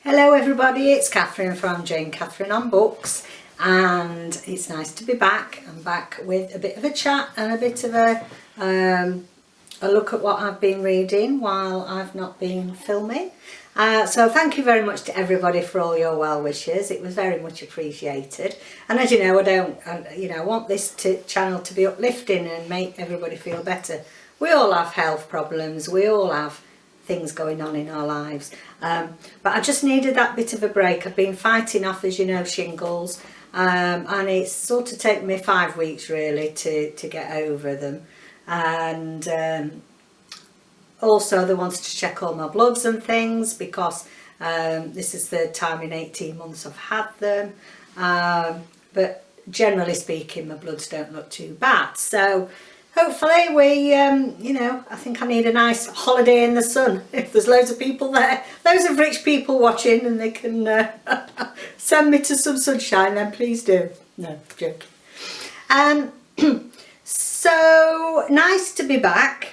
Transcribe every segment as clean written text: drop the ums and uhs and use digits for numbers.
Hello everybody, it's Catherine from Jayne Catherine on Books, and it's nice to be back. I'm back with a bit of a chat and a bit of a look at what I've been reading while I've not been filming. So thank you very much to everybody for all your well wishes. It was very much appreciated. And as you know, I want this channel to be uplifting and make everybody feel better. We all have health problems. We all have things going on in our lives, but I just needed that bit of a break. I've been fighting off, as you know, shingles, and it's sort of taken me 5 weeks really to get over them. And also they wanted to check all my bloods and things, because this is the time in 18 months I've had them, but generally speaking my bloods don't look too bad. So hopefully we, I think I need a nice holiday in the sun. If there's loads of people there, loads of rich people watching, and they can send me to some sunshine, then please do. No, joking. So nice to be back.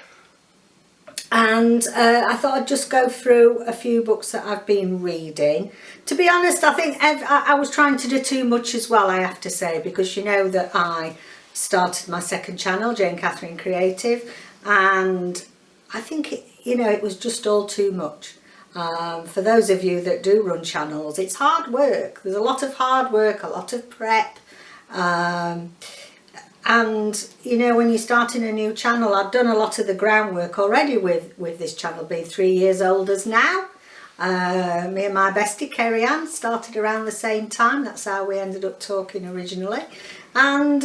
And I thought I'd just go through a few books that I've been reading. To be honest, I think I was trying to do too much as well, I have to say, because you know that I started my second channel, Jayne Catherine CreatiV, and I think it was just all too much. For those of you that do run channels, it's hard work. There's a lot of hard work, a lot of prep, and when you're starting a new channel, I've done a lot of the groundwork already with this channel being 3 years old as now. Me and my bestie Kerry Ann started around the same time. That's how we ended up talking originally. And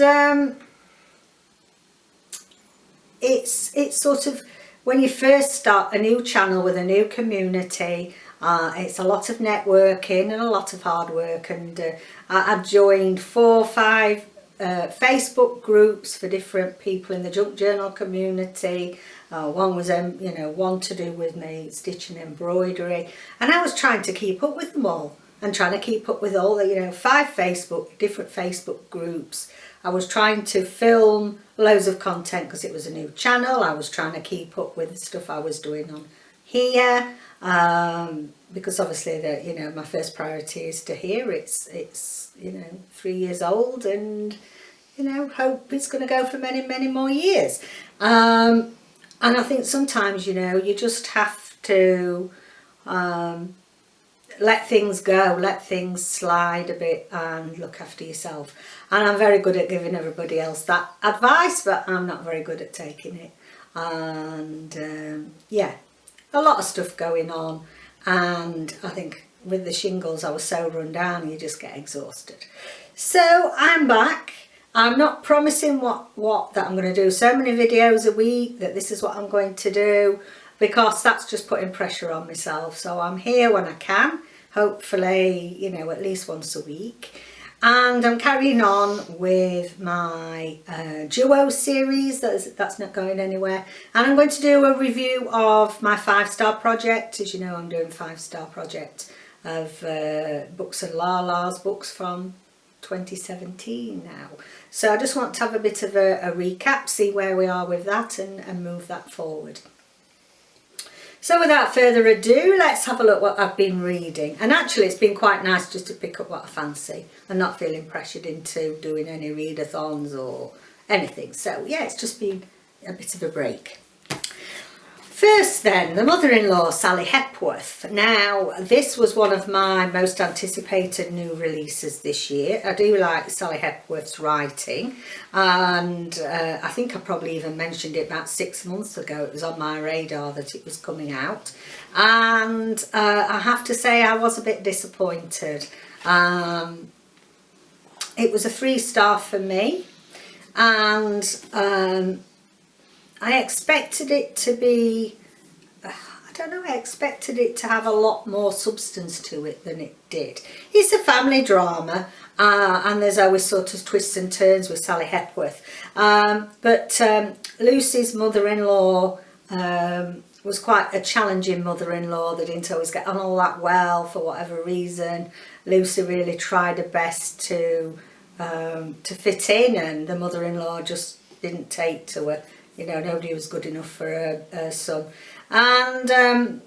it's sort of, when you first start a new channel with a new community, it's a lot of networking and a lot of hard work. And I've joined 4 or 5 Facebook groups for different people in the junk journal community. One was one to do with me stitching embroidery, and I was trying to keep up with them all, and trying to keep up with all the 5 different Facebook groups. I was trying to film loads of content because it was a new channel. I was trying to keep up with the stuff I was doing on here, because obviously my first priority is to here. It's 3 years old, and hope it's going to go for many more years. And I think sometimes you just have to let things go, let things slide a bit, and look after yourself. And I'm very good at giving everybody else that advice, but I'm not very good at taking it. And a lot of stuff going on, and I think with the shingles I was so run down, you just get exhausted. So I'm back. I'm not promising what that I'm going to do so many videos a week, that this is what I'm going to do, because that's just putting pressure on myself. So I'm here when I can, hopefully at least once a week. And I'm carrying on with my duo series. That's not going anywhere. And I'm going to do a review of my 5-star project. As you know, I'm doing a 5-star project of Books and Lala's books from 2017 now. So I just want to have a bit of a recap, see where we are with that, and move that forward. So without further ado, let's have a look what I've been reading. And actually it's been quite nice just to pick up what I fancy and not feeling pressured into doing any readathons or anything. So yeah, it's just been a bit of a break. First then, the mother-in-law, Sally Hepworth. Now, this was one of my most anticipated new releases this year. I do like Sally Hepworth's writing, and I think I probably even mentioned it about 6 months ago. It was on my radar that it was coming out, and I have to say I was a bit disappointed. It was a 3-star for me, and I expected it to be, I expected it to have a lot more substance to it than it did. It's a family drama, and there's always sort of twists and turns with Sally Hepworth. But Lucy's mother-in-law was quite a challenging mother-in-law. They didn't always get on all that well for whatever reason. Lucy really tried her best to fit in, and the mother-in-law just didn't take to her. Nobody was good enough for her son. And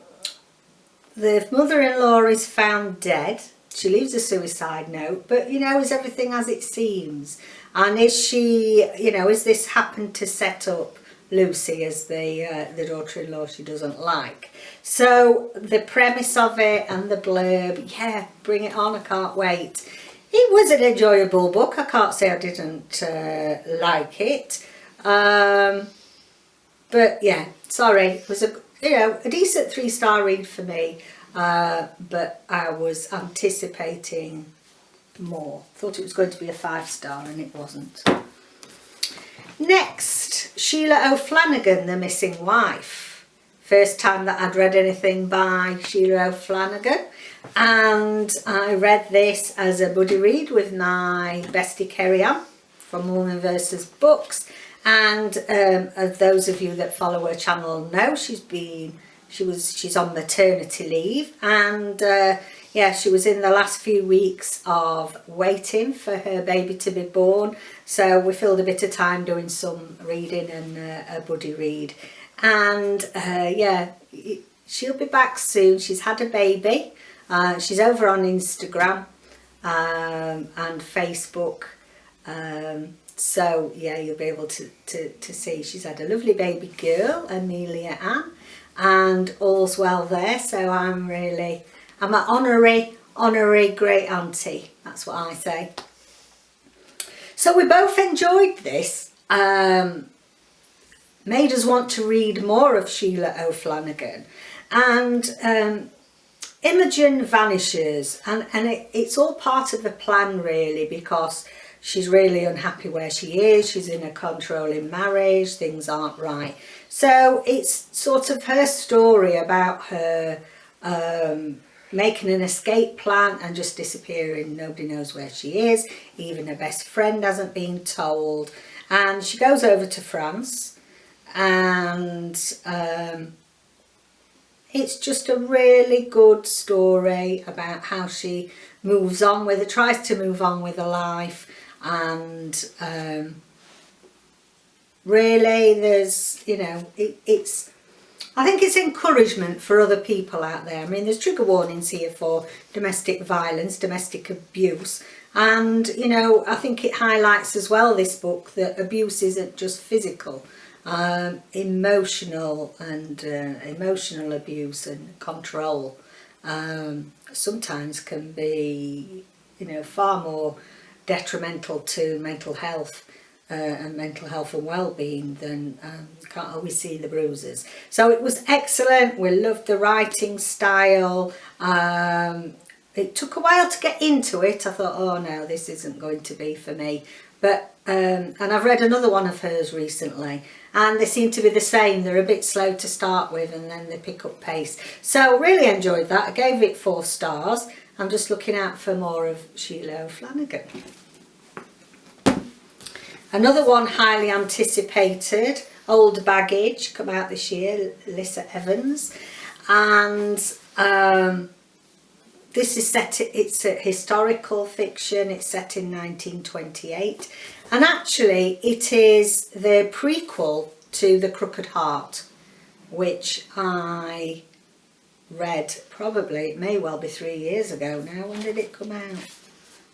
the mother-in-law is found dead. She leaves a suicide note, but you know, is everything as it seems? And is she, you know, is this happened to set up Lucy as the daughter-in-law she doesn't like? So the premise of it and the blurb, yeah, bring it on, I can't wait. It was an enjoyable book. I can't say I didn't like it. But yeah, sorry, it was a decent 3-star read for me, but I was anticipating more. Thought it was going to be a 5-star and it wasn't. Next, Sheila O'Flanagan, The Missing Wife. First time that I'd read anything by Sheila O'Flanagan, and I read this as a buddy read with my bestie Kerry-Ann from Woman vs. Books. And as those of you that follow her channel know, she's on maternity leave, and yeah, she was in the last few weeks of waiting for her baby to be born, so we filled a bit of time doing some reading and a buddy read. And yeah, she'll be back soon. She's had a baby. She's over on Instagram and Facebook. So yeah, you'll be able to see she's had a lovely baby girl, Amelia Ann, and all's well there. So I'm an honorary great auntie. That's what I say. So we both enjoyed this. Made us want to read more of Sheila O'Flanagan. And Imogen vanishes, and it's all part of the plan really, because she's really unhappy where she is. She's in a controlling marriage, things aren't right. So it's sort of her story about her making an escape plan and just disappearing. Nobody knows where she is, even her best friend hasn't been told. And she goes over to France, and it's just a really good story about how she moves on with it, tries to move on with her life. And really there's, you know, I think it's encouragement for other people out there. I mean, there's trigger warnings here for domestic violence, domestic abuse, and you know, I think it highlights as well, this book, that abuse isn't just physical. Emotional abuse and control sometimes can be, you know, far more detrimental to mental health and well-being than can't always see the bruises. So it was excellent. We loved the writing style. It took a while to get into it. I thought, oh no, this isn't going to be for me. But and I've read another one of hers recently, and they seem to be the same. They're a bit slow to start with and then they pick up pace. So really enjoyed that. I gave it 4 stars. I'm just looking out for more of Sheila O'Flanagan. Another one highly anticipated, Old Baggage, come out this year, Lissa Evans. And this is it's a historical fiction. It's set in 1928. And actually it is the prequel to The Crooked Heart, which I read probably, it may well be 3 years ago now. When did it come out?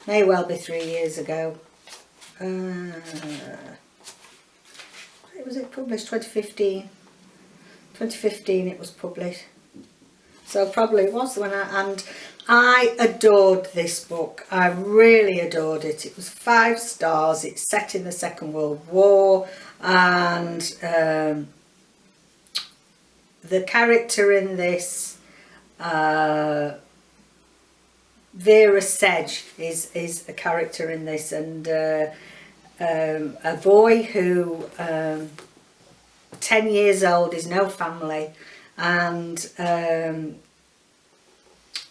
May well be 3 years ago. Was it published 2015? 2015 it was published. So probably it was when I adored this book. I really adored it. It was 5 stars. It's set in the Second World War, and the character in this, Vera Sedge is a character in this, and a boy who 10 years old, is no family, and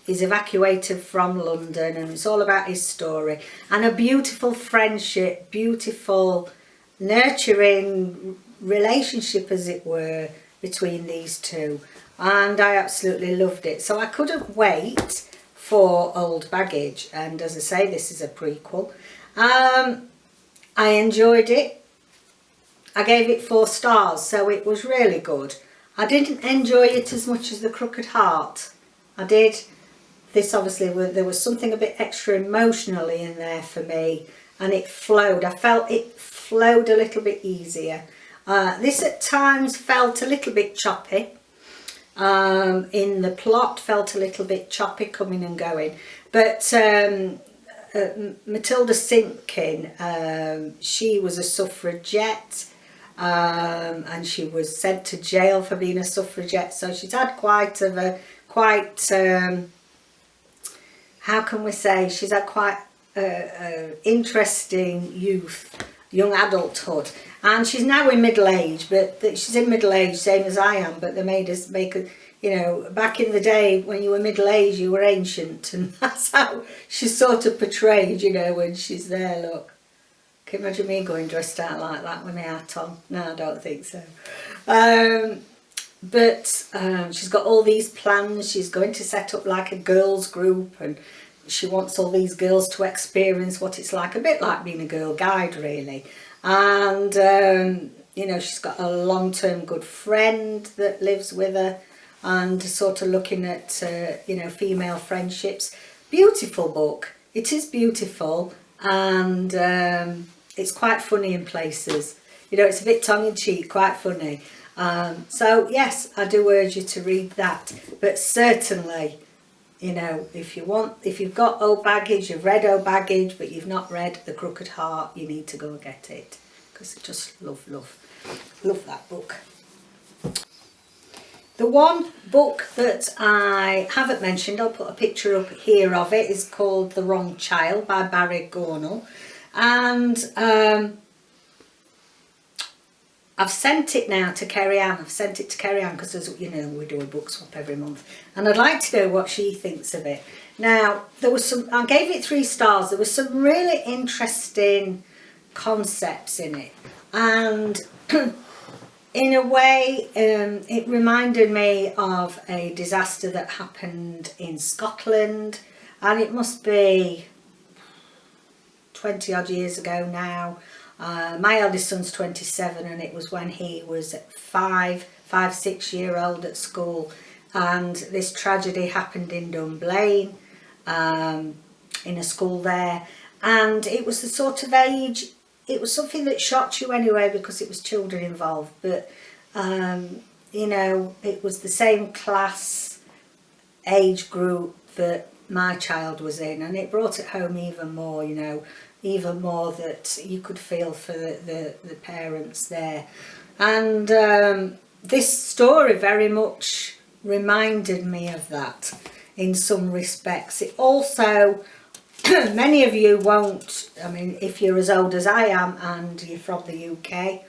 is evacuated from London, and it's all about his story, and a beautiful friendship, beautiful nurturing relationship as it were between these two, and I absolutely loved it. So I couldn't wait for Old Baggage, and as I say, this is a prequel. I enjoyed it. I gave it 4 stars, so it was really good. I didn't enjoy it as much as The Crooked Heart. I did. This obviously, there was something a bit extra emotionally in there for me, and it flowed. I felt it flowed a little bit easier. This at times felt a little bit choppy. In the plot, felt a little bit choppy coming and going. But Matilda Simpkin, she was a suffragette, and she was sent to jail for being a suffragette. So she's had quite how can we say, she's had quite interesting young adulthood, and she's now in middle age, but she's in middle age same as I am, but they make her, you know, back in the day when you were middle age you were ancient, and that's how she's sort of portrayed, you know, when she's there. Look, can you imagine me going dressed out like that with my hat on? No, I don't think so. But she's got all these plans. She's going to set up like a girls group, and she wants all these girls to experience what it's like, a bit like being a girl guide really. And you know, she's got a long-term good friend that lives with her, and sort of looking at you know, female friendships. Beautiful book, it is beautiful, and it's quite funny in places, you know, it's a bit tongue-in-cheek, quite funny. So yes, I do urge you to read that, but certainly, you know, if you've got Old Baggage, you've read Old Baggage, but you've not read The Crooked Heart, you need to go and get it, because I just love that book. The one book that I haven't mentioned, I'll put a picture up here of it, is called The Wrong Child by Barry Gornell, and I've sent it now to Kerry Ann. I've sent it to Kerry Ann because, you know, we do a book swap every month, and I'd like to know what she thinks of it. Now, there was I gave it 3 stars. There was some really interesting concepts in it, and in a way, it reminded me of a disaster that happened in Scotland, and it must be 20 odd years ago now. My eldest son's 27, and it was when he was 6-year-old at school, and this tragedy happened in Dunblane, in a school there, and it was the sort of age, it was something that shocked you anyway because it was children involved, but you know, it was the same class age group that my child was in, and it brought it home even more, you know, even more that you could feel for the parents there. And this story very much reminded me of that in some respects. It also, many of you won't, I mean, if you're as old as I am and you're from the UK,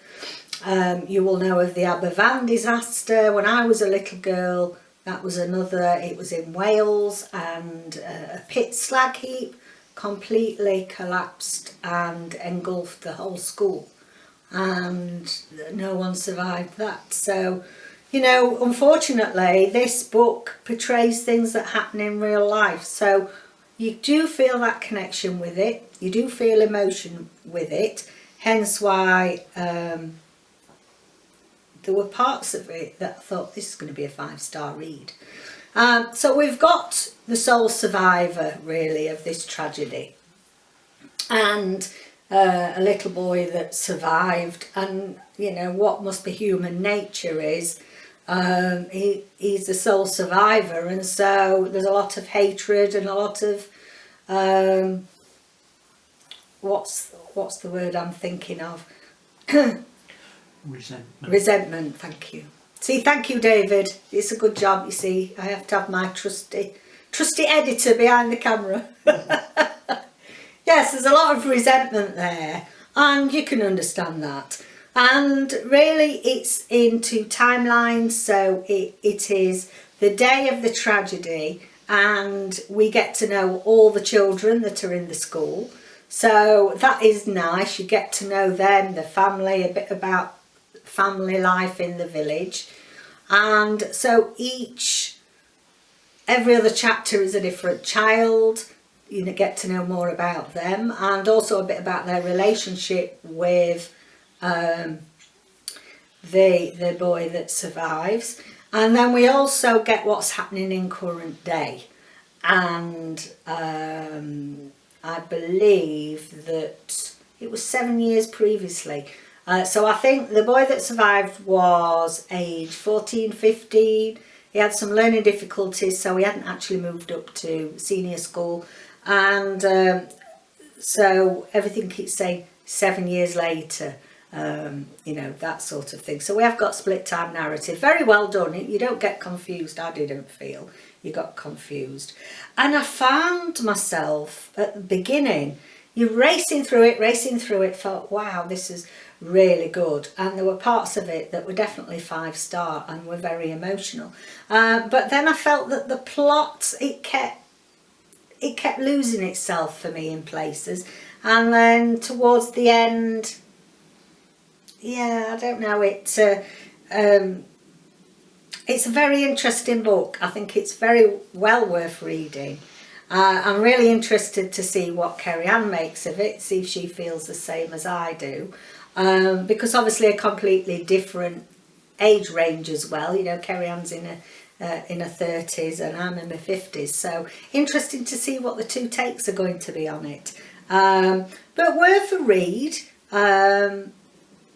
you will know of the Aberfan disaster. When I was a little girl, that was another, it was in Wales, and a pit slag heap completely collapsed and engulfed the whole school, and no one survived that. So, you know, unfortunately this book portrays things that happen in real life, so you do feel that connection with it, you do feel emotion with it, hence why there were parts of it that I thought, this is going to be a 5-star read. So we've got the sole survivor really of this tragedy, and a little boy that survived, and you know what must be human nature is he's the sole survivor, and so there's a lot of hatred and a lot of what's the word I'm thinking of? Resentment, thank you. See, thank you, David. It's a good job, you see. I have to have my trusty editor behind the camera. Yes, there's a lot of resentment there, and you can understand that. And really, it's in 2 timelines, so it is the day of the tragedy, and we get to know all the children that are in the school. So that is nice. You get to know them, the family, a bit about family life in the village, and so every other chapter is a different child. You get to know more about them, and also a bit about their relationship with the boy that survives. And then we also get what's happening in current day. And I believe that it was 7 years previously. So I think the boy that survived was age 14, 15. He had some learning difficulties, so he hadn't actually moved up to senior school. And so everything keeps saying 7 years later, you know, that sort of thing. So we have got split time narrative. Very well done. You don't get confused. I didn't feel you got confused. And I found myself at the beginning, you're racing through it, felt, wow, this is really good. And there were parts of it that were definitely 5-star and were very emotional. But then I felt that the plot, it kept losing itself for me in places. And then towards the end, yeah, I don't know, it's a very interesting book. I think it's very well worth reading. I'm really interested to see what Kerry-Ann makes of it, see if she feels the same as I do. Because obviously a completely different age range as well. You know, Kerry-Ann's in her 30s and I'm in my 50s. So interesting to see what the two takes are going to be on it. But worth a read.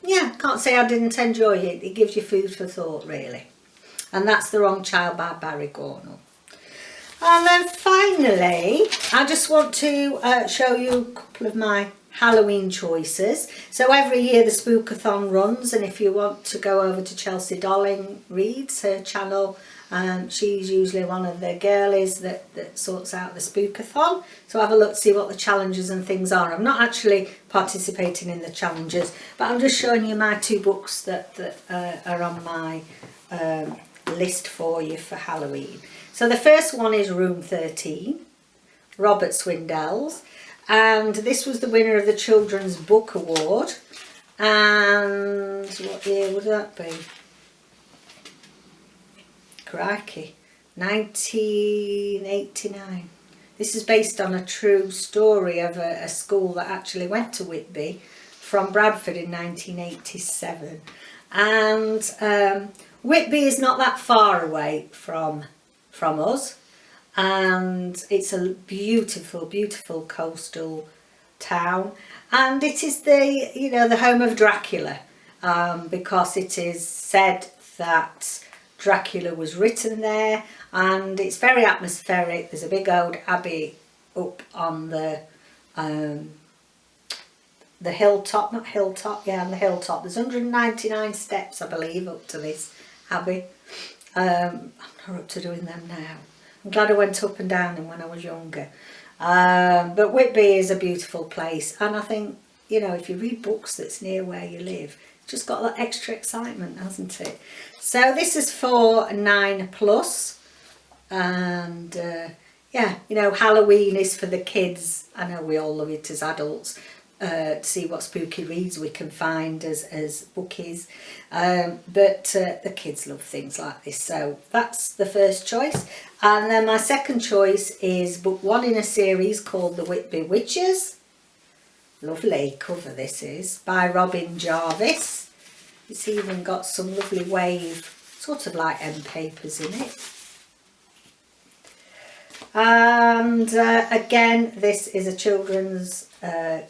Yeah, can't say I didn't enjoy it. It gives you food for thought, really. And that's The Wrong Child by Barry Gornell. And then finally, I just want to show you a couple of my Halloween choices. So every year the Spookathon runs, and if you want to go over to Chelsea Dolling Reads, her channel, she's usually one of the girlies that sorts out the Spookathon. So have a look, see what the challenges and things are. I'm not actually participating in the challenges, but I'm just showing you my two books that are on my list for you for Halloween. So the first one is Room 13, Robert Swindells, and this was the winner of the Children's Book Award. And what year would that be? Crikey, 1989. This is based on a true story of a school that actually went to Whitby from Bradford in 1987. And Whitby is not that far away from us, and it's a beautiful, beautiful coastal town, and it is the home of Dracula, because it is said that Dracula was written there, and it's very atmospheric. There's a big old abbey up on the hilltop, not hilltop, yeah, on the hilltop. There's 199 steps, I believe, up to this abbey. I'm not up to doing them now. I'm glad I went up and down them when I was younger. But Whitby is a beautiful place, and I think, you know, if you read books that's near where you live, it's just got that extra excitement, hasn't it? So this is for 9+, and yeah, you know, Halloween is for the kids. I know we all love it as adults. To see what spooky reads we can find as bookies, but the kids love things like this, so that's the first choice. And then my second choice is book 1 in a series called The Whitby Witches. Lovely cover this is, by Robin Jarvis. It's even got some lovely wave, sort of like end papers in it. And again, this is a children's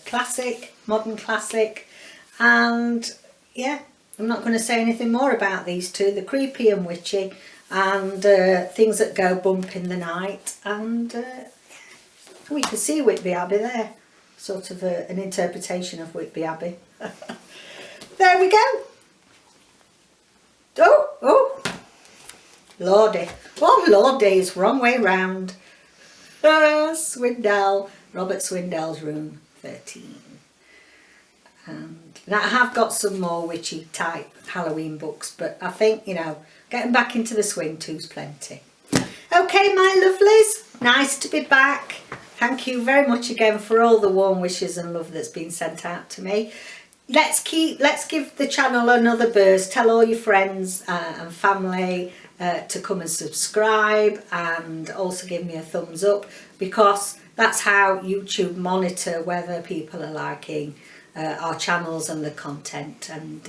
classic, modern classic, and yeah, I'm not going to say anything more about these two. They're creepy and witchy, and things that go bump in the night, and we can see Whitby Abbey there, sort of an interpretation of Whitby Abbey. There we go. Oh lordy, oh lordy, it's wrong way round. Swindell, Robert Swindell's Room 13. And now I have got some more witchy type Halloween books, but I think, you know, getting back into the swing too's plenty. Okay, my lovelies, nice to be back. Thank you very much again for all the warm wishes and love that's been sent out to me. Let's give the channel another burst. Tell all your friends and family to come and subscribe, and also give me a thumbs up, because that's how YouTube monitor whether people are liking our channels and the content. And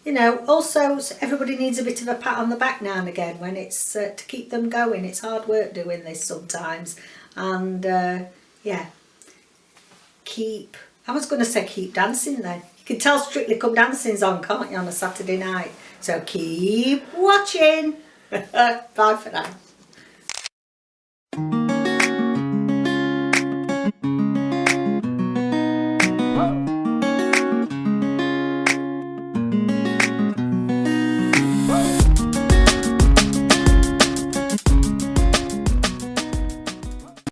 you know, also everybody needs a bit of a pat on the back now and again when it's to keep them going. It's hard work doing this sometimes. And yeah, I was going to say keep dancing then. You can tell Strictly Come Dancing's on, can't you, on a Saturday night. So keep watching. Bye for now.